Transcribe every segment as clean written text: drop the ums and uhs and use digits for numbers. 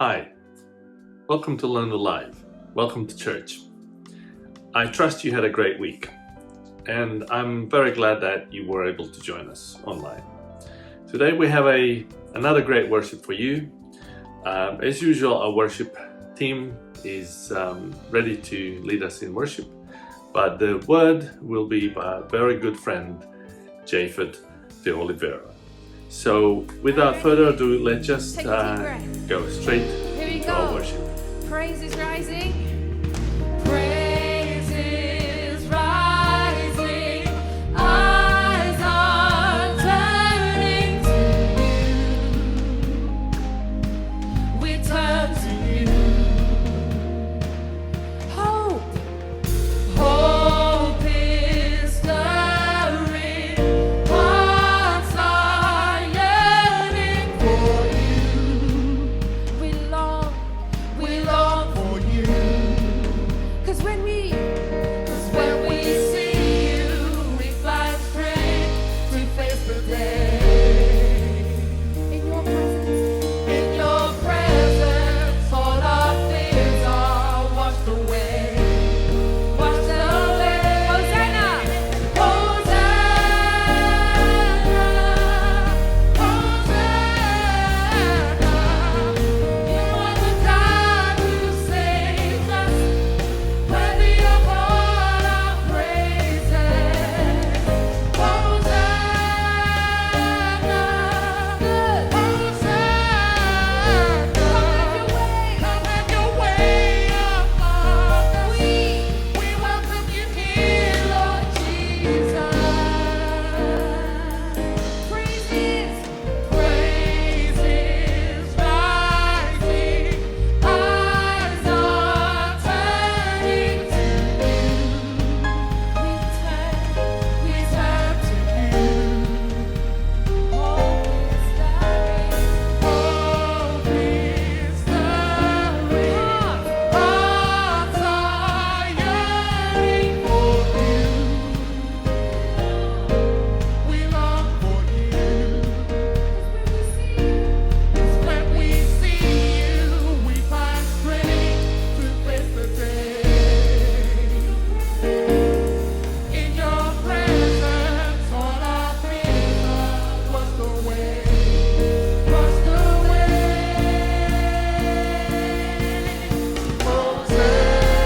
Hi, welcome to LondonLive. Welcome to church. I trust you had a great week, and I'm very glad that you were able to join us online. Today we have another great worship for you. As usual, our worship team is ready to lead us in worship, but the word will be by a very good friend, Japhet DeOlivera. So without further ado, let's just go straight to our worship. Praise is rising. Praise is rising. Eyes are turning to you. We turn to you. Hope. Hope is stirring. Hearts are yearning for you. We long for you. 'Cause when we see you, we find strength to face the day. In your presence, all our fears are washed away. Washed away. Hosanna! Hosanna! Hosanna! You are the God who saves us, worthy of all our praises. Hosanna! Hosanna! Come have your way among us. We welcome you here, Lord Jesus. Praises rising. Eyes are turning to you. We turn to you. Hope is stirring. Hope is stirring. Hearts are yearning for you. We long for you. 'Cause when we see you, we find strength to face the day. In your presence, all our fears are washed away. Washed away. Hosanna,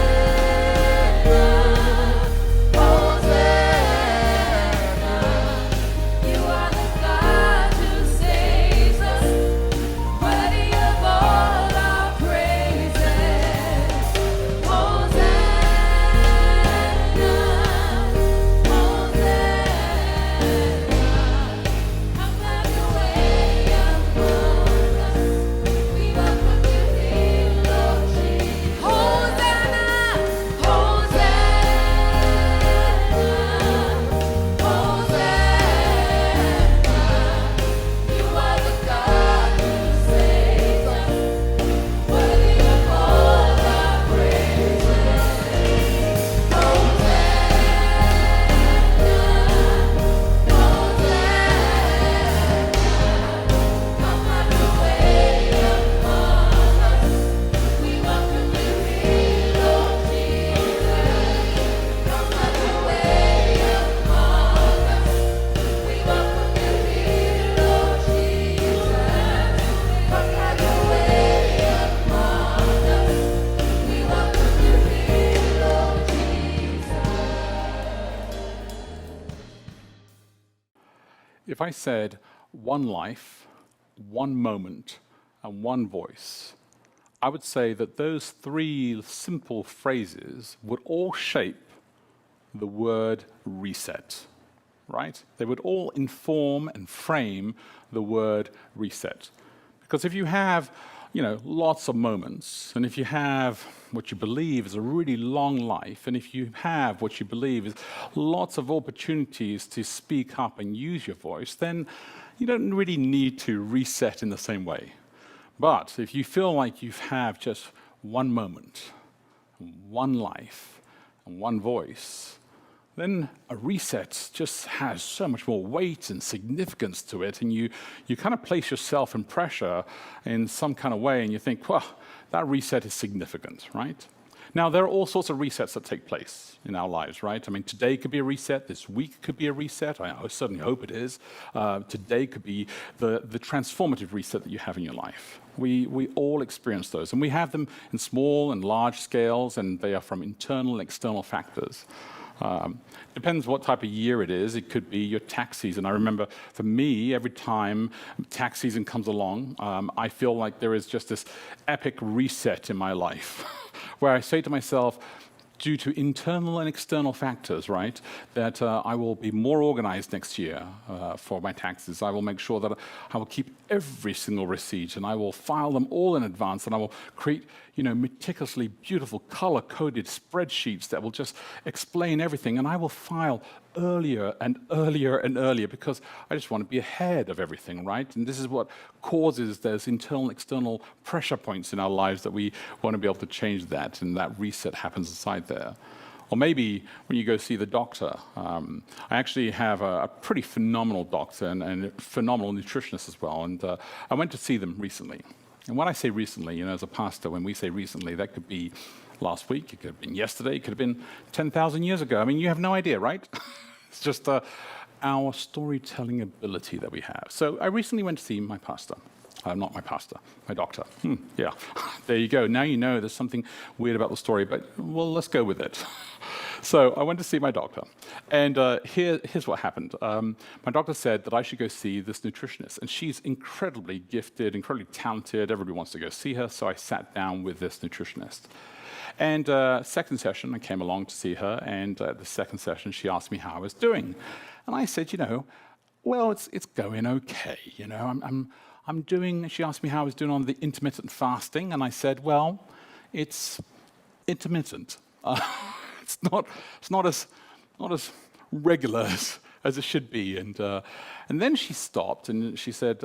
Hosanna. You are the God who saves us, worthy of all our praises. Hosanna, Hosanna. Come have your way among us. We welcome you here, Lord Jesus. Hosanna, Hosanna. You are the God who saves us, worthy of all our praises. Hosanna, Hosanna. Come have your way among us. We welcome you here, Lord Jesus. Come have your way among us. We welcome you here, Lord Jesus. Come have your way among us. We welcome you here, Lord Jesus. If I said one life, one moment, and one voice, I would say that those three simple phrases would all shape the word reset, right? They would all inform and frame the word reset. Because if you have, lots of moments, and if you have what you believe is a really long life, and if you have what you believe is lots of opportunities to speak up and use your voice, then you don't really need to reset in the same way. But if you feel like you have just one moment, one life, and one voice, then a reset just has so much more weight and significance to it, and you kind of place yourself in pressure in some kind of way, and you think, well, that reset is significant, right? Now, there are all sorts of resets that take place in our lives, right? I mean, today could be a reset, this week could be a reset, I certainly hope it is. Today could be the transformative reset that you have in your life. We all experience those, and we have them in small and large scales, and they are from internal and external factors. Depends what type of year it is. It could be your tax season. I remember for me, every time tax season comes along, I feel like there is just this epic reset in my life where I say to myself, due to internal and external factors, right, that I will be more organized next year for my taxes. I will make sure that I will keep every single receipt, and I will file them all in advance, and I will create, meticulously beautiful color-coded spreadsheets that will just explain everything, and I will file earlier and earlier and earlier because I just want to be ahead of everything, right? And this is what causes those internal and external pressure points in our lives that we want to be able to change that, and that reset happens inside there. Or maybe when you go see the doctor. I actually have a pretty phenomenal doctor and a phenomenal nutritionist as well, and I went to see them recently. And when I say recently, as a pastor, when we say recently, that could be last week, it could have been yesterday, it could have been 10,000 years ago. I mean, you have no idea, right? It's just our storytelling ability that we have. So I recently went to see my pastor. Not my pastor, my doctor. Yeah, there you go. Now you know there's something weird about the story, but well, let's go with it. So I went to see my doctor, and here's what happened. My doctor said that I should go see this nutritionist, and she's incredibly gifted, incredibly talented. Everybody wants to go see her, so I sat down with this nutritionist. And second session, I came along to see her, and the second session, she asked me how I was doing. And I said, well, it's going okay. I'm doing, she asked me how I was doing on the intermittent fasting, and I said, well, it's intermittent. It's not as regular as it should be. And then she stopped and she said,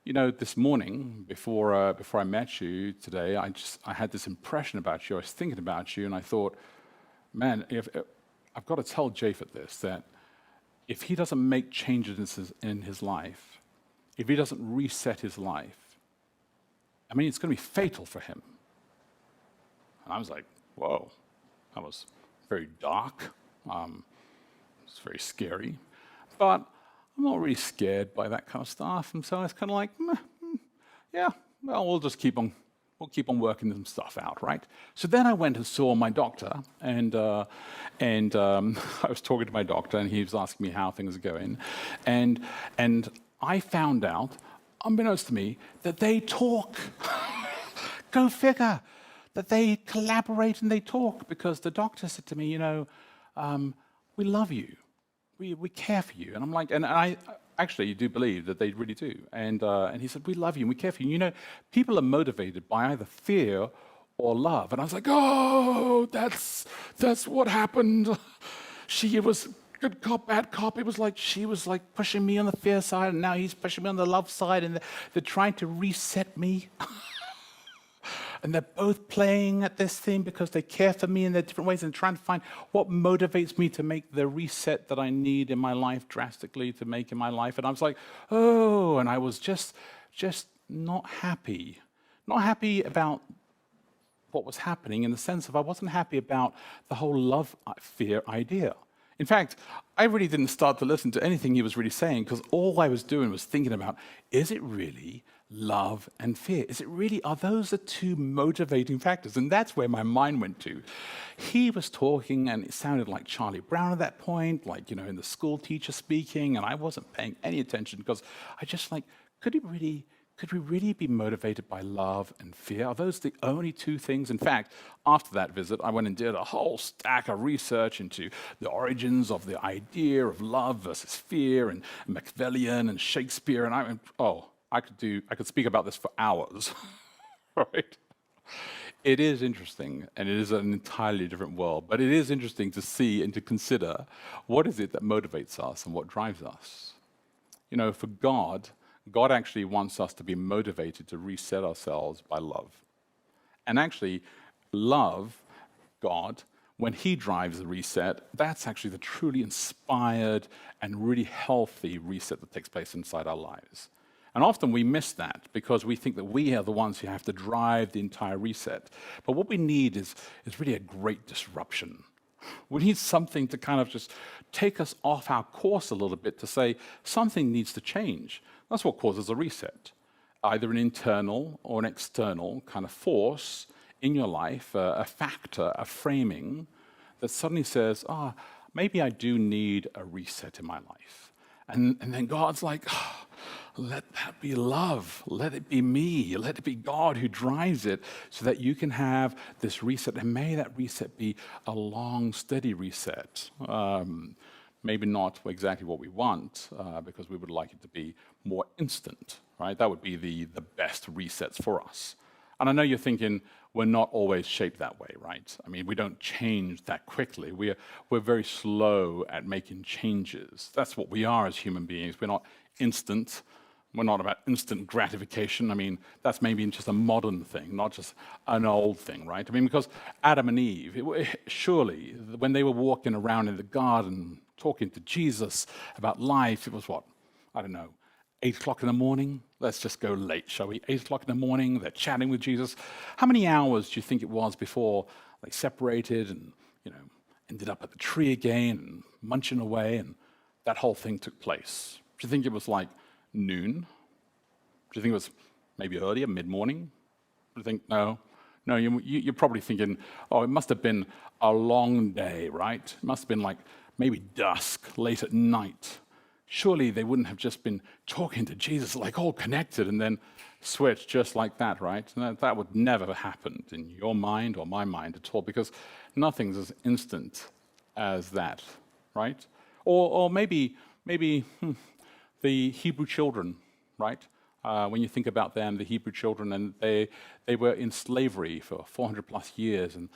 this morning before I met you today, I had this impression about you. I was thinking about you, and I thought, man, I've got to tell Japhet this, that if he doesn't make changes in his life, if he doesn't reset his life, I mean, it's going to be fatal for him. And I was like, whoa, that was very dark. It's very scary. But I'm not really scared by that kind of stuff. And so I was kind of like, yeah, well, we'll keep on working some stuff out, right? So then I went and saw my doctor, and I was talking to my doctor, and he was asking me how things are going. And I found out, unbeknownst to me, that they talk. Go figure. That they collaborate and they talk, because the doctor said to me, we love you. We care for you. And I'm like, and I actually do believe that they really do. And he said, we love you and we care for you. People are motivated by either fear or love. And I was like, oh, that's what happened. She was good cop, bad cop. It was like she was like pushing me on the fear side, and now he's pushing me on the love side, and they're trying to reset me. And they're both playing at this thing because they care for me in their different ways and trying to find what motivates me to make the reset that I need in my life drastically to make in my life. And I was like, oh, and I was just not happy. Not happy about what was happening, in the sense of I wasn't happy about the whole love-fear idea. In fact, I really didn't start to listen to anything he was really saying, because all I was doing was thinking about, is it really love and fear? Are those the two motivating factors? And that's where my mind went to. He was talking, and it sounded like Charlie Brown at that point, like, in the school teacher speaking, and I wasn't paying any attention, because I just like, could we really be motivated by love and fear? Are those the only two things? In fact, after that visit, I went and did a whole stack of research into the origins of the idea of love versus fear, and Machiavellian and Shakespeare, and I went, oh, I could speak about this for hours, right? It is interesting, and it is an entirely different world, but it is interesting to see and to consider what is it that motivates us and what drives us. For God actually wants us to be motivated to reset ourselves by love. And actually, love, God, when he drives the reset, that's actually the truly inspired and really healthy reset that takes place inside our lives. And often we miss that because we think that we are the ones who have to drive the entire reset. But what we need is really a great disruption. We need something to kind of just take us off our course a little bit to say something needs to change. That's what causes a reset. Either an internal or an external kind of force in your life, a factor, a framing that suddenly says, maybe I do need a reset in my life. And then God's like, let that be love. Let it be me. Let it be God who drives it so that you can have this reset. And may that reset be a long, steady reset. Maybe not exactly what we want, because we would like it to be more instant, right? That would be the best resets for us. And I know you're thinking, we're not always shaped that way, right? I mean, we don't change that quickly. We're very slow at making changes. That's what we are as human beings. We're not instant. We're not about instant gratification. I mean, that's maybe just a modern thing, not just an old thing, right? I mean, because Adam and Eve, surely, when they were walking around in the garden, talking to Jesus about life, it was what? I don't know, 8 o'clock in the morning? Let's just go late, shall we? 8 o'clock in the morning, they're chatting with Jesus. How many hours do you think it was before they separated and, ended up at the tree again and munching away and that whole thing took place? Do you think it was like noon? Do you think it was maybe earlier, mid-morning? Do you think, no, you're probably thinking, it must have been a long day, right? It must have been like maybe dusk, late at night. Surely they wouldn't have just been talking to Jesus like all connected and then switched just like that, right? That would never have happened in your mind or my mind at all, because nothing's as instant as that, right? Or maybe the Hebrew children, right? When you think about them, the Hebrew children, and they were in slavery for 400 plus years, and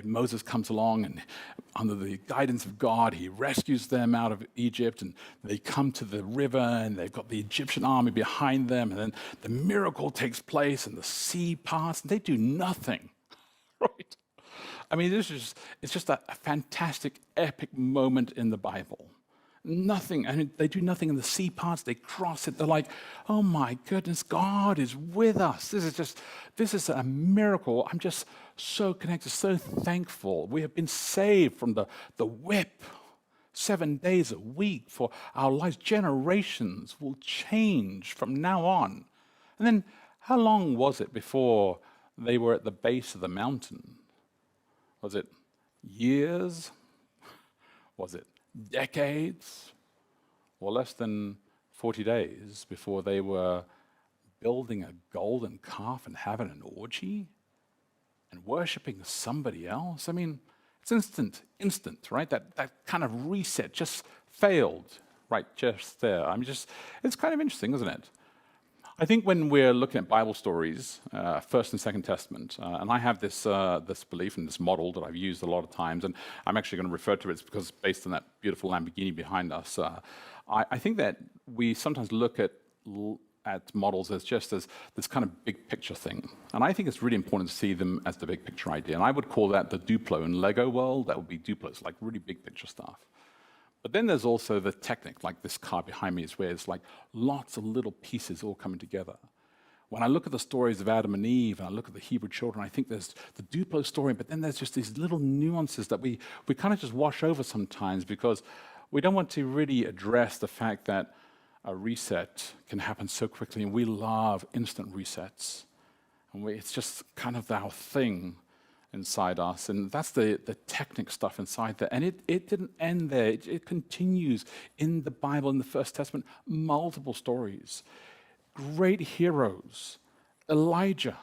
Moses comes along, and under the guidance of God, he rescues them out of Egypt, and they come to the river, and they've got the Egyptian army behind them, and then the miracle takes place, and the sea parts, and they do nothing, right? I mean, it's just a fantastic, epic moment in the Bible. Nothing. I mean, they do nothing in the sea parts. They cross it. They're like, oh my goodness, God is with us. This is a miracle. I'm just so connected, so thankful. We have been saved from the whip 7 days a week for our lives. Generations will change from now on. And then how long was it before they were at the base of the mountain? Was it years? Was it decades, or less than 40 days before they were building a golden calf and having an orgy and worshiping somebody else? I mean, it's instant, right? That kind of reset just failed right just there. I mean, it's kind of interesting, isn't it? I think when we're looking at Bible stories, First and Second Testament, and I have this belief and this model that I've used a lot of times, and I'm actually going to refer to it because it's based on that beautiful Lamborghini behind us. I think that we sometimes look at models as just as this kind of big picture thing, and I think it's really important to see them as the big picture idea. And I would call that the Duplo in Lego world. That would be Duplos, like really big picture stuff. But then there's also the technique, like this car behind me, is where it's like lots of little pieces all coming together. When I look at the stories of Adam and Eve, and I look at the Hebrew children, I think there's the Duplo story, but then there's just these little nuances that we kind of just wash over sometimes because we don't want to really address the fact that a reset can happen so quickly, and we love instant resets. And it's just kind of our thing inside us, and that's the technical stuff inside there. And it didn't end there. It continues in the Bible, in the First Testament, multiple stories. Great heroes. Elijah,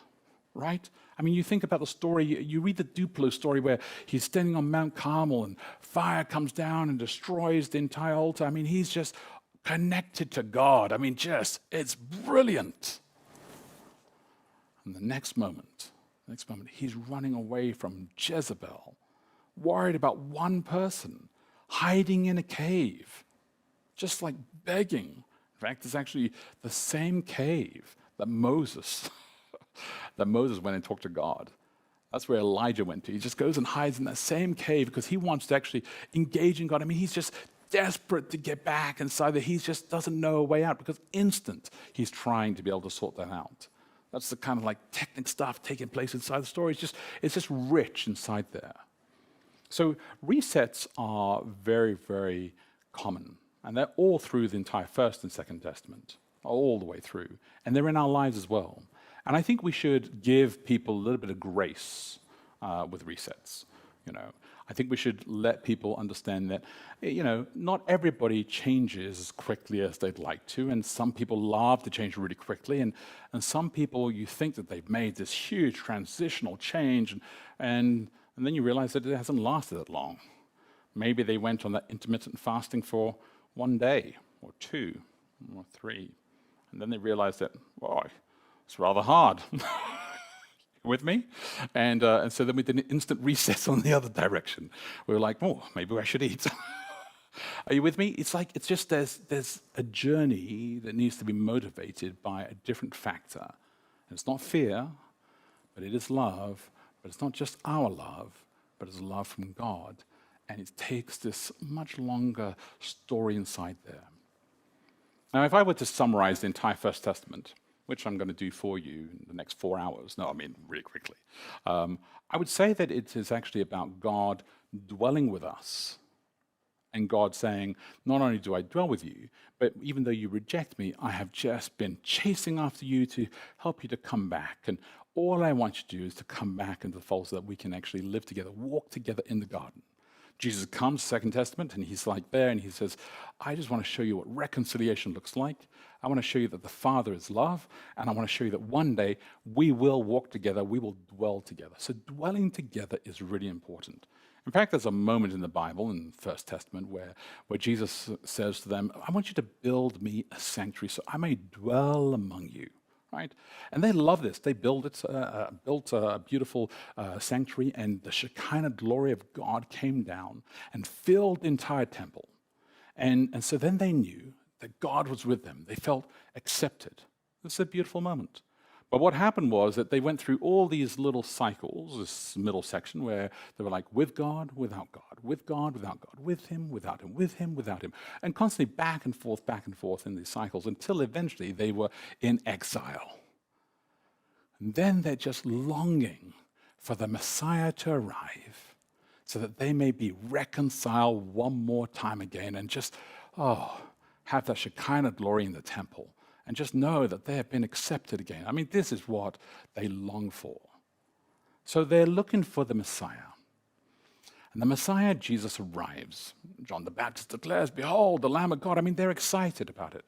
right? I mean, you think about the story, you read the Duplo story where he's standing on Mount Carmel and fire comes down and destroys the entire altar. I mean, he's just connected to God. I mean, it's brilliant. And the next moment, he's running away from Jezebel, worried about one person, hiding in a cave, just like begging. In fact, it's actually the same cave that Moses went and talked to God. That's where Elijah went to. He just goes and hides in that same cave because he wants to actually engage in God. I mean, he's just desperate to get back inside there. He just doesn't know a way out because instant he's trying to be able to sort that out. That's the kind of like technical stuff taking place inside the story. It's just rich inside there. So resets are very, very common. And they're all through the entire First and Second Testament, all the way through. And they're in our lives as well. And I think we should give people a little bit of grace with resets. I think we should let people understand that, not everybody changes as quickly as they'd like to, and some people love to change really quickly, and some people, you think that they've made this huge transitional change, and then you realize that it hasn't lasted that long. Maybe they went on that intermittent fasting for 1 day, or 2, or 3, and then they realized that, boy, it's rather hard. With me? And so then we did an instant reset on the other direction. We were like, oh, maybe I should eat. Are you with me? It's just there's a journey that needs to be motivated by a different factor. And it's not fear, but it is love. But it's not just our love, but it's love from God. And it takes this much longer story inside there. Now, if I were to summarize the entire First Testament, which I'm going to do for you in the next 4 hours. No, I mean, really quickly. I would say that it is actually about God dwelling with us and God saying, not only do I dwell with you, but even though you reject me, I have just been chasing after you to help you to come back. And all I want you to do is to come back into the fold so that we can actually live together, walk together in the garden. Jesus comes, Second Testament, and he's like there, and he says, I just want to show you what reconciliation looks like. I want to show you that the Father is love, and I want to show you that one day we will walk together, we will dwell together. So dwelling together is really important. In fact, there's a moment in the Bible, in the First Testament, where Jesus says to them, I want you to build me a sanctuary so I may dwell among you. Right? And they love this. They built a beautiful sanctuary, and the Shekinah glory of God came down and filled the entire temple. And so then they knew that God was with them. They felt accepted. This is a beautiful moment. But what happened was that they went through all these little cycles, this middle section, where they were like, with God, without God, with God, without God, with Him, without Him, with Him, without Him, and constantly back and forth in these cycles until eventually they were in exile. And then they're just longing for the Messiah to arrive so that they may be reconciled one more time again and just, have that Shekinah glory in the temple. And just know that they have been accepted again. I mean, this is what they long for. So they're looking for the Messiah. And the Messiah, Jesus, arrives. John the Baptist declares, behold, the Lamb of God. I mean, they're excited about it.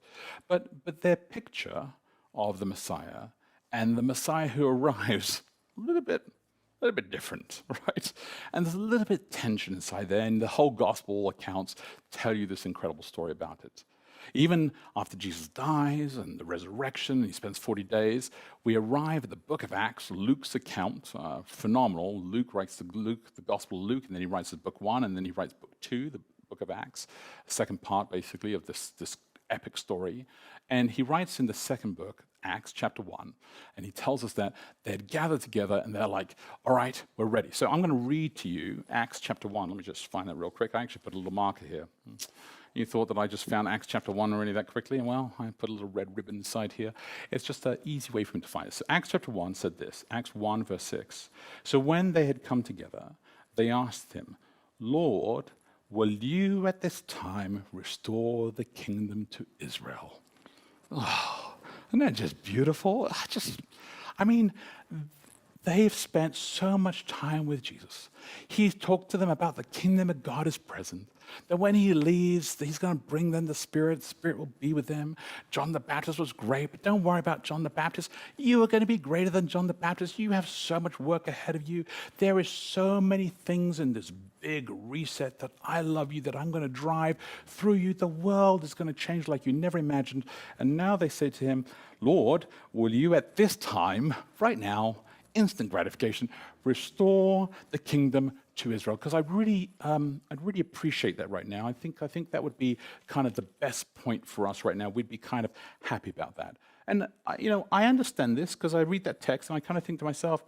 But their picture of the Messiah and the Messiah who arrives, a little bit different, right? And there's a little bit of tension inside there, and the whole gospel accounts tell you this incredible story about it. Even after Jesus dies and the resurrection, and he spends 40 days, we arrive at the book of Acts, Luke's account, phenomenal. Luke writes the Gospel of Luke, and then he writes the book 1, and then he writes book 2, the book of Acts, the second part, basically, of this epic story. And he writes in the second book, Acts chapter 1, and he tells us that they had gathered together, and they're like, all right, we're ready. So I'm going to read to you Acts chapter 1. Let me just find that real quick. I actually put a little marker here. You thought that I just found Acts chapter 1 already that quickly? Well, I put a little red ribbon inside here. It's just an easy way for me to find it. So Acts chapter 1 said this, Acts 1 verse 6. So when they had come together, they asked him, Lord, will you at this time restore the kingdom to Israel? Oh, isn't that just beautiful? I mean, they've spent so much time with Jesus. He's talked to them about the kingdom of God is present. That when he leaves, he's going to bring them the Spirit will be with them. John the Baptist was great, but don't worry about John the Baptist. You are going to be greater than John the Baptist. You have so much work ahead of you. There is so many things in this big reset that I love you, that I'm going to drive through you. The world is going to change like you never imagined. And now they say to him, Lord, will you at this time, right now, instant gratification, restore the kingdom to Israel? Because I'd really appreciate that right now. I think that would be kind of the best point for us right now. We'd be kind of happy about that. And I understand this because I read that text and I kind of think to myself,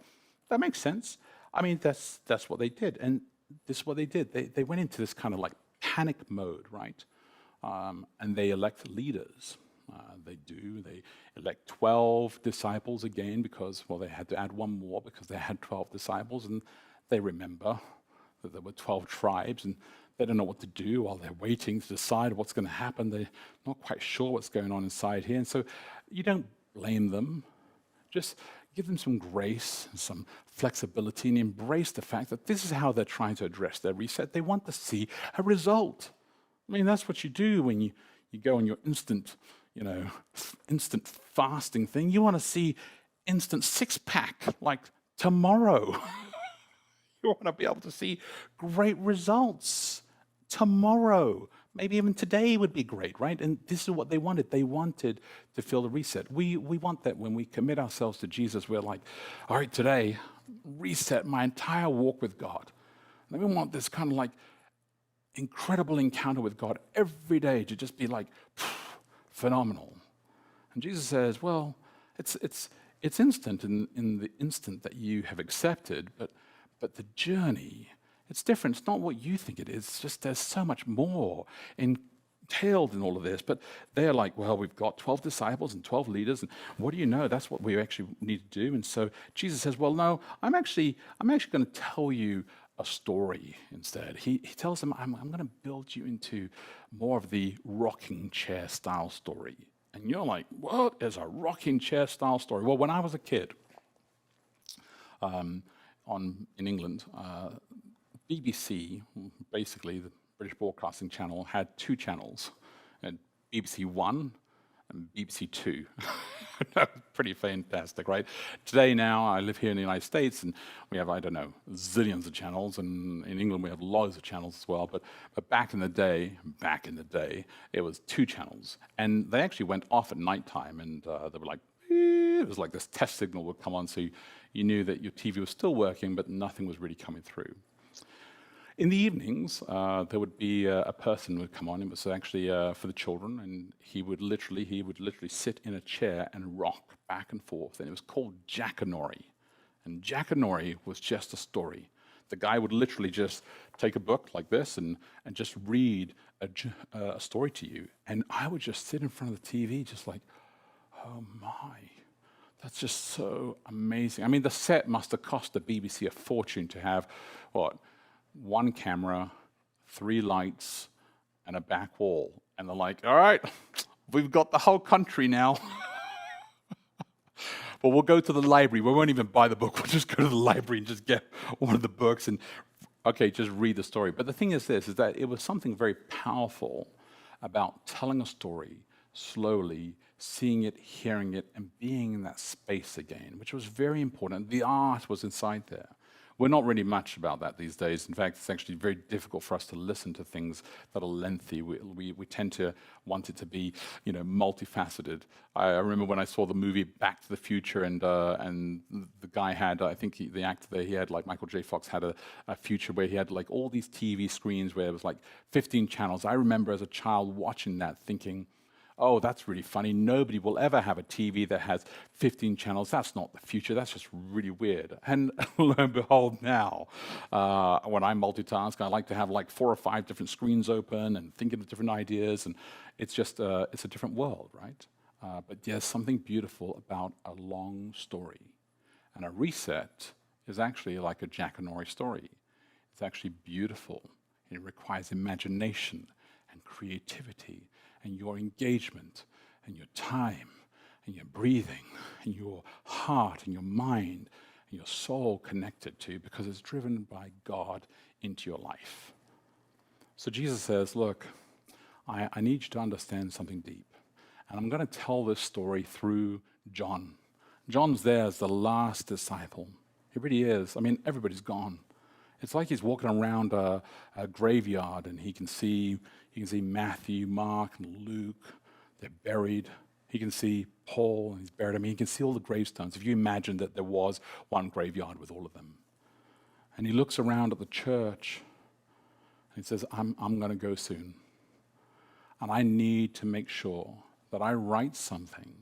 that makes sense. I mean, that's what they did. And this is what they did. They went into this kind of like panic mode, right? And they elect leaders. They elect 12 disciples again because, well, they had to add one more because they had 12 disciples. And they remember that there were 12 tribes and they don't know what to do while they're waiting to decide what's going to happen. They're not quite sure what's going on inside here. And so you don't blame them. Just give them some grace and some flexibility and embrace the fact that this is how they're trying to address their reset. They want to see a result. I mean, that's what you do when you go on your instant fasting thing. You want to see instant six-pack like tomorrow. You want to be able to see great results tomorrow. Maybe even today would be great, right? And this is what they wanted. They wanted to feel the reset. We want that when we commit ourselves to Jesus. We're like, all right, today, reset my entire walk with God. And we want this kind of like incredible encounter with God every day to just be like phenomenal. And Jesus says, well, it's instant in the instant that you have accepted, but the journey, it's different. It's not what you think it is. It's just there's so much more entailed in all of this. But they're like, well, we've got 12 disciples and 12 leaders, and what do you know? That's what we actually need to do. And so Jesus says, well, no, I'm actually going to tell you a story instead. He tells them, I'm going to build you into more of the rocking chair style story. And you're like, what is a rocking chair style story? Well, when I was a kid, in England, BBC, basically the British Broadcasting Channel, had two channels, and BBC One and BBC Two. That was pretty fantastic, right? Today now, I live here in the United States, and we have, I don't know, zillions of channels, and in England we have loads of channels as well, but back in the day, it was two channels, and they actually went off at nighttime, and they were like, it was like this test signal would come on, so you knew that your TV was still working, but nothing was really coming through. In the evenings, there would be a person who would come on. It was actually for the children, and he would literally sit in a chair and rock back and forth, and it was called Jackanory. And Jackanory was just a story. The guy would literally just take a book like this and just read a story to you, and I would just sit in front of the TV just like, oh my, that's just so amazing. I mean, the set must have cost the BBC a fortune to have, one camera, 3 lights, and a back wall. And they're like, all right, we've got the whole country now. Well, we'll go to the library. We won't even buy the book. We'll just go to the library and just get one of the books and, okay, just read the story. But the thing is this, is that it was something very powerful about telling a story slowly, seeing it, hearing it, and being in that space again, which was very important. The art was inside there. We're not really much about that these days. In fact, it's actually very difficult for us to listen to things that are lengthy. We tend to want it to be, multifaceted. I remember when I saw the movie Back to the Future, and the guy had, I think the actor there, he had like Michael J. Fox had a future where he had like all these TV screens where it was like 15 channels. I remember as a child watching that, thinking, oh, that's really funny. Nobody will ever have a TV that has 15 channels. That's not the future. That's just really weird. And lo and behold, now, when I multitask, I like to have like 4 or 5 different screens open and thinking of different ideas. And it's just, it's a different world, right? But there's something beautiful about a long story. And a reset is actually like a Jackanory story. It's actually beautiful. It requires imagination and creativity, and your engagement, and your time, and your breathing, and your heart, and your mind, and your soul connected to, because it's driven by God into your life. So Jesus says, look, I need you to understand something deep. And I'm going to tell this story through John. John's there as the last disciple. He really is. I mean, everybody's gone. It's like he's walking around a graveyard, and he can see Matthew, Mark, and Luke. They're buried. He can see Paul, and he's buried. I mean, he can see all the gravestones. If you imagine that there was one graveyard with all of them. And he looks around at the church, and he says, I'm going to go soon. And I need to make sure that I write something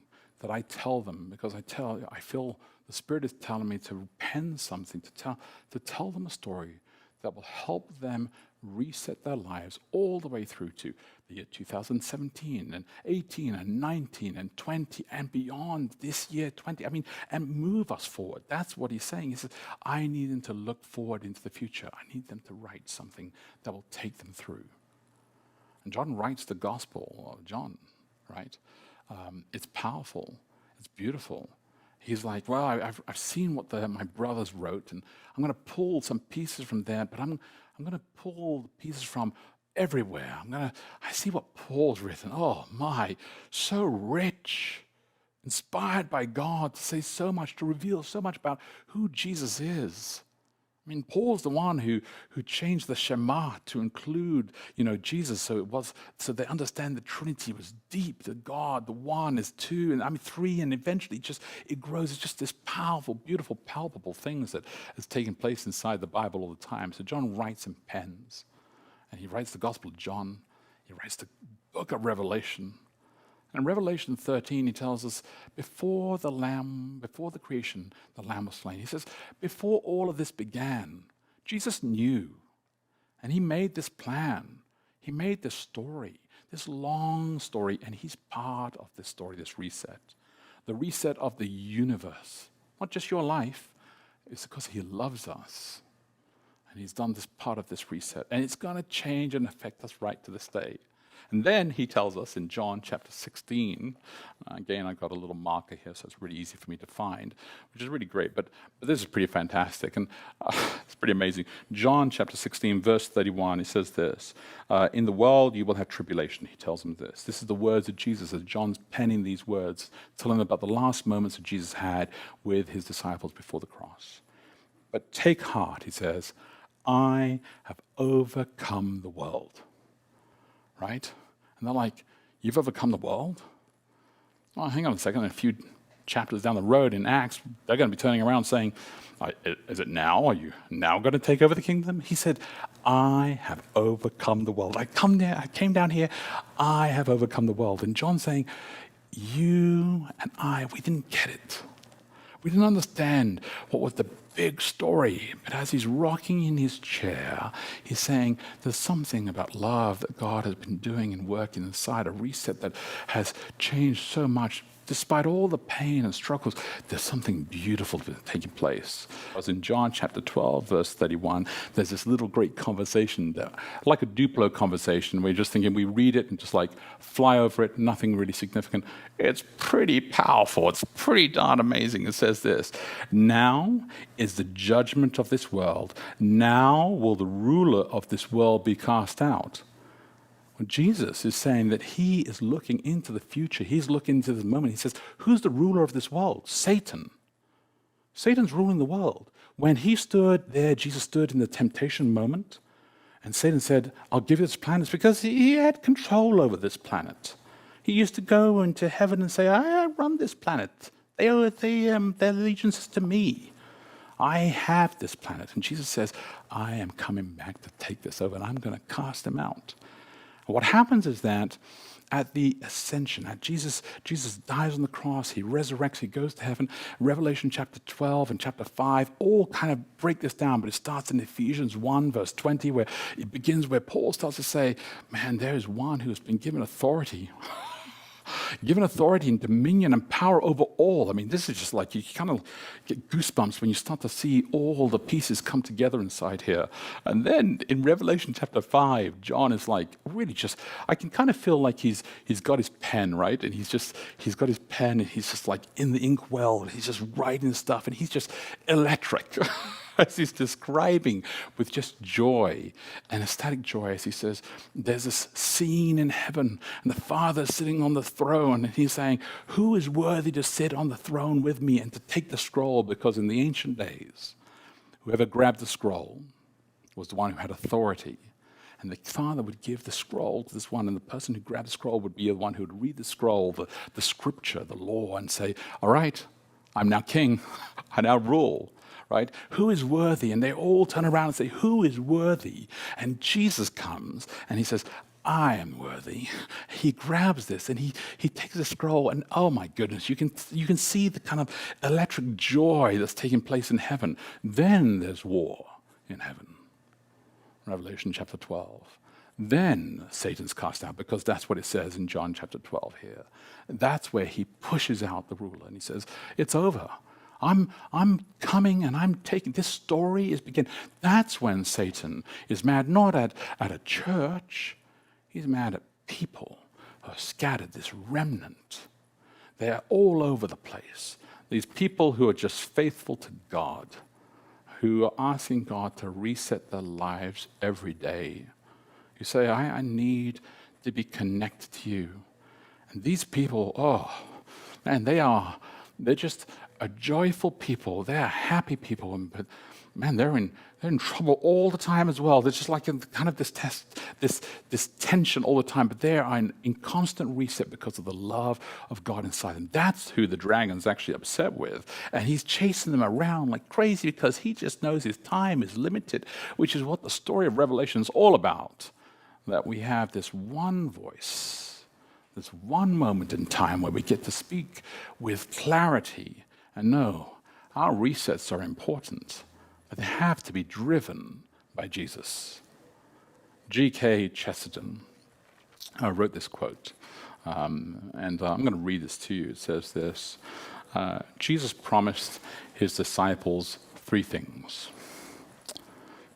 that I tell them, because I feel the Spirit is telling me to pen something, to tell them a story that will help them reset their lives all the way through to the year 2017 and 18 and 19 and 20 and beyond this year 20. I mean, and move us forward. That's what he's saying. He says, I need them to look forward into the future. I need them to write something that will take them through. And John writes the Gospel of John, right? It's powerful. It's beautiful. He's like, well, I've seen what my brothers wrote, and I'm going to pull some pieces from there, but I'm going to pull pieces from everywhere. I see what Paul's written. Oh my, so rich, inspired by God to say so much, to reveal so much about who Jesus is. I mean, Paul's the one who changed the Shema to include, Jesus, so they understand the Trinity was deep, that God, the one is two, and I mean three, and eventually it grows. It's just this powerful, beautiful, palpable things that has taken place inside the Bible all the time. So John writes and pens, and he writes the Gospel of John, he writes the book of Revelation. And in Revelation 13, he tells us, before the creation, the Lamb was slain. He says, before all of this began, Jesus knew. And he made this plan. He made this story, this long story, and he's part of this story, this reset. The reset of the universe. Not just your life, it's because he loves us. And he's done this part of this reset. And it's going to change and affect us right to this day. And then he tells us in John chapter 16, again, I've got a little marker here, so it's really easy for me to find, which is really great, but this is pretty fantastic, and it's pretty amazing. John chapter 16, verse 31, he says this, in the world you will have tribulation, he tells them this. This is the words of Jesus, as John's penning these words, telling them about the last moments that Jesus had with his disciples before the cross. But take heart, he says, I have overcome the world. Right? And they're like, you've overcome the world? Well, hang on a second. In a few chapters down the road in Acts, they're going to be turning around saying, is it now? Are you now going to take over the kingdom? He said, I have overcome the world. I came down here, I have overcome the world. And John's saying, you and I, we didn't get it. We didn't understand what was the big story. But as he's rocking in his chair, he's saying there's something about love that God has been doing and working inside, a reset that has changed so much. Despite all the pain and struggles, there's something beautiful taking place. As in John chapter 12, verse 31, there's this little great conversation there, like a Duplo conversation, where you're just thinking, we read it and just like fly over it, nothing really significant. It's pretty powerful. It's pretty darn amazing. It says this, now is the judgment of this world. Now will the ruler of this world be cast out. Well, Jesus is saying that he is looking into the future. He's looking into the moment. He says, who's the ruler of this world? Satan. Satan's ruling the world. When he stood there, Jesus stood in the temptation moment, and Satan said, I'll give you this planet. It's because he had control over this planet. He used to go into heaven and say, I run this planet. Their allegiance is to me. I have this planet. And Jesus says, I am coming back to take this over, and I'm going to cast them out. What happens is that at the ascension, Jesus dies on the cross, he resurrects, he goes to heaven. Revelation chapter 12 and chapter 5 all kind of break this down, but it starts in Ephesians 1, verse 20, where it begins where Paul starts to say, man, there is one who has been given authority. Given authority and dominion and power over all. I mean, this is just like, you kind of get goosebumps when you start to see all the pieces come together inside here. And then in Revelation chapter 5, John is like, really just, I can kind of feel like he's got his pen, right? And he's got his pen and he's just like in the inkwell and he's just writing stuff and he's just electric. As he's describing with just joy and ecstatic joy, as he says, there's this scene in heaven, and the Father's sitting on the throne, and he's saying, who is worthy to sit on the throne with me and to take the scroll? Because in the ancient days, whoever grabbed the scroll was the one who had authority. And the Father would give the scroll to this one, and the person who grabbed the scroll would be the one who would read the scroll, the scripture, the law, and say, all right, I'm now king, I now rule. Right? Who is worthy? And they all turn around and say, who is worthy? And Jesus comes and he says, I am worthy. He grabs this and he takes the scroll, and oh my goodness, you can see the kind of electric joy that's taking place in heaven. Then there's war in heaven. Revelation chapter 12. Then Satan's cast out, because that's what it says in John chapter 12 here. That's where he pushes out the ruler and he says, it's over. I'm coming and I'm taking, this story is beginning. That's when Satan is mad, not at a church. He's mad at people who are scattered, this remnant. They're all over the place. These people who are just faithful to God, who are asking God to reset their lives every day. You say, I need to be connected to you. And these people, oh, man, they're just a joyful people. They're happy people, but man, they're in trouble all the time as well. They're just like in kind of this tension all the time, but they are in constant reset because of the love of God inside them. That's who the dragon's actually upset with. And he's chasing them around like crazy because he just knows his time is limited, which is what the story of Revelation is all about. That we have this one voice, this one moment in time where we get to speak with clarity. And no, our resets are important, but they have to be driven by Jesus. G.K. Chesterton wrote this quote, and I'm going to read this to you. It says this, Jesus promised his disciples three things: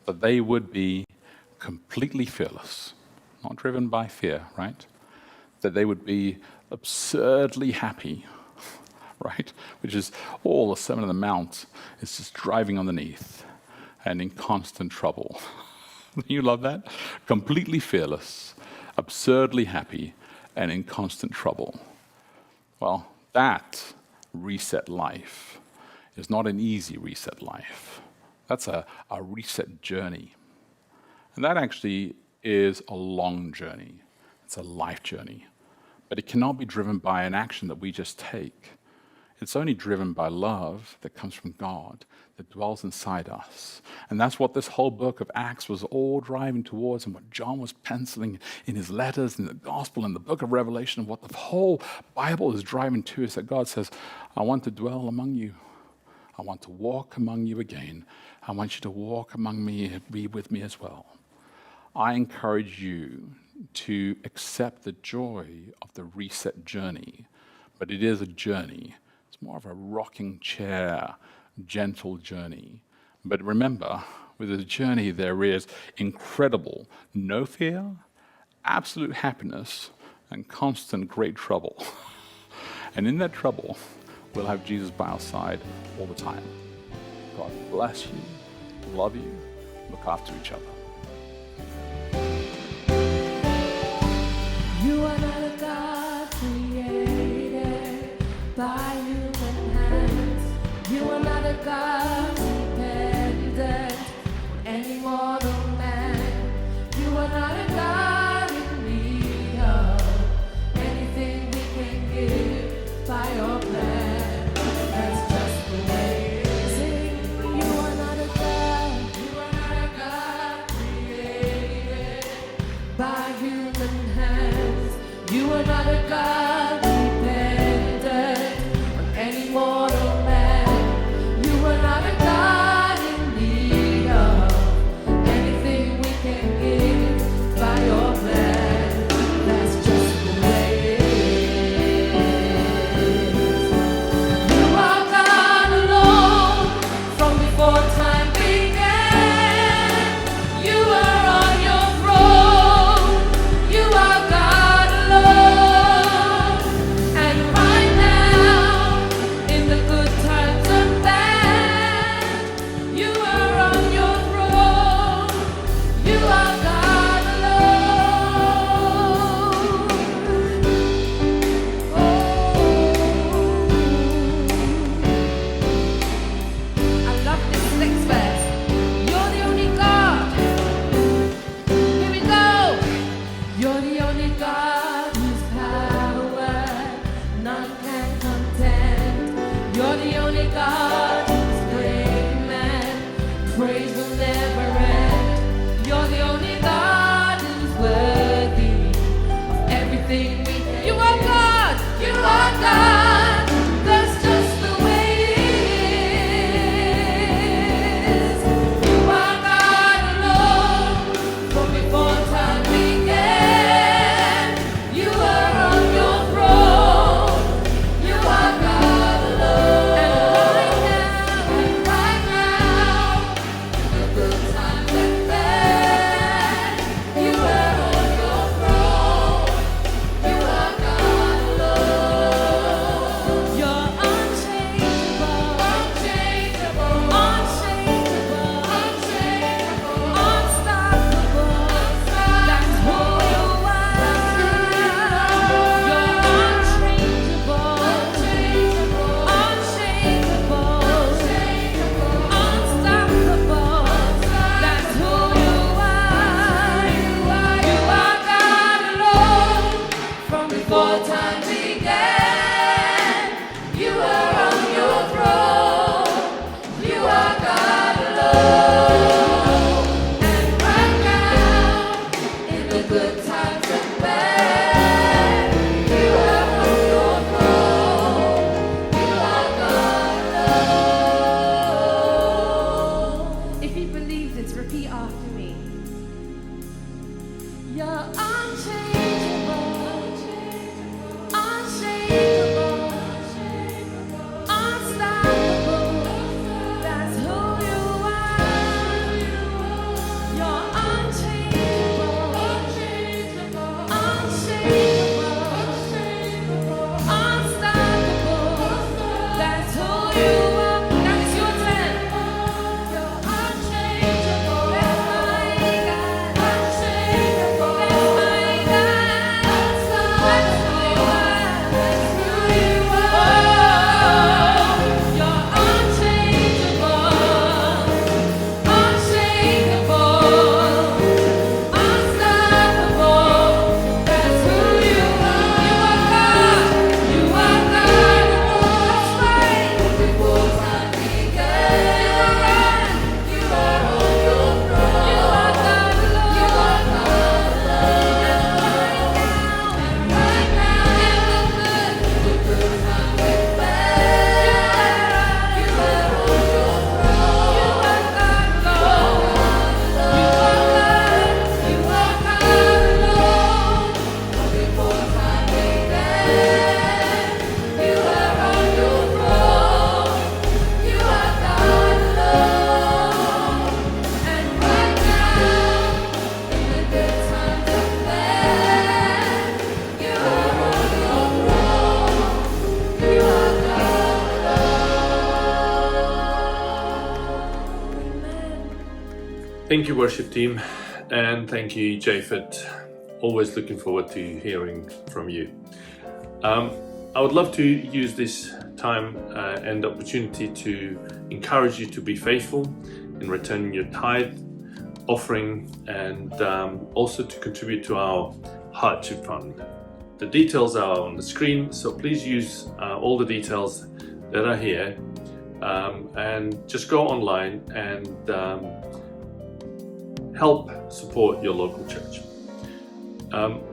that they would be completely fearless, not driven by fear, right? That they would be absurdly happy, right? Which is all the Sermon on the Mount is just driving underneath, and in constant trouble. You love that? Completely fearless, absurdly happy, and in constant trouble. Well, that reset life is not an easy reset life. That's a reset journey. And that actually is a long journey. It's a life journey. But it cannot be driven by an action that we just take. It's only driven by love that comes from God, that dwells inside us. And that's what this whole book of Acts was all driving towards, and what John was penciling in his letters, in the gospel, in the book of Revelation, what the whole Bible is driving to, is that God says, I want to dwell among you. I want to walk among you again. I want you to walk among me and be with me as well. I encourage you to accept the joy of the reset journey, but it is a journey. It's more of a rocking chair, gentle journey. But remember, with the journey there is incredible, no fear, absolute happiness, and constant great trouble. And in that trouble, we'll have Jesus by our side all the time. God bless you, love you, look after each other. You are not a God created by human hands. You are not a God dependent on any mortal man. You are not a God in need of anything we can give by your plan. That's just the way it is. You are not a God. You are not a God created by human hands. You are not a God dependent on any mortal man. You are not a God in need of anything we can give by your plan. That's just the way it is. You are God alone from before time began. You are on your throne. You are God alone. And right now, in the good times and bad, you are on your throne. You are God alone. I love this next verse. You're the only God. Here we go. You're the only God whose power none can contend. You're the only God whose name and praise will never end. You're the only God who's worthy Thank you, worship team, and thank you, Japhet. Always looking forward to hearing from you. I would love to use this time and opportunity to encourage you to be faithful in returning your tithe, offering, and also to contribute to our hardship fund. The details are on the screen, so please use all the details that are here, and just go online and help support your local church.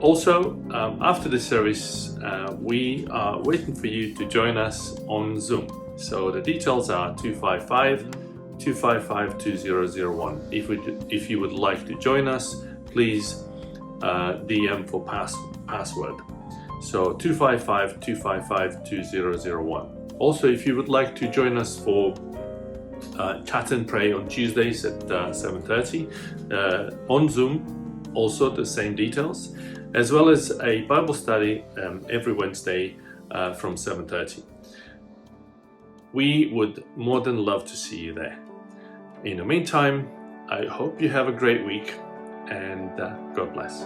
Also, after the service, we are waiting for you to join us on Zoom. So the details are 255-255-2001. If you would like to join us, please DM for password. So 255-255-2001. Also, if you would like to join us for chat and pray on Tuesdays at 7:30 on Zoom, also the same details, as well as a Bible study every Wednesday from 7:30. We would more than love to see you there. In the meantime, I hope you have a great week, and God bless.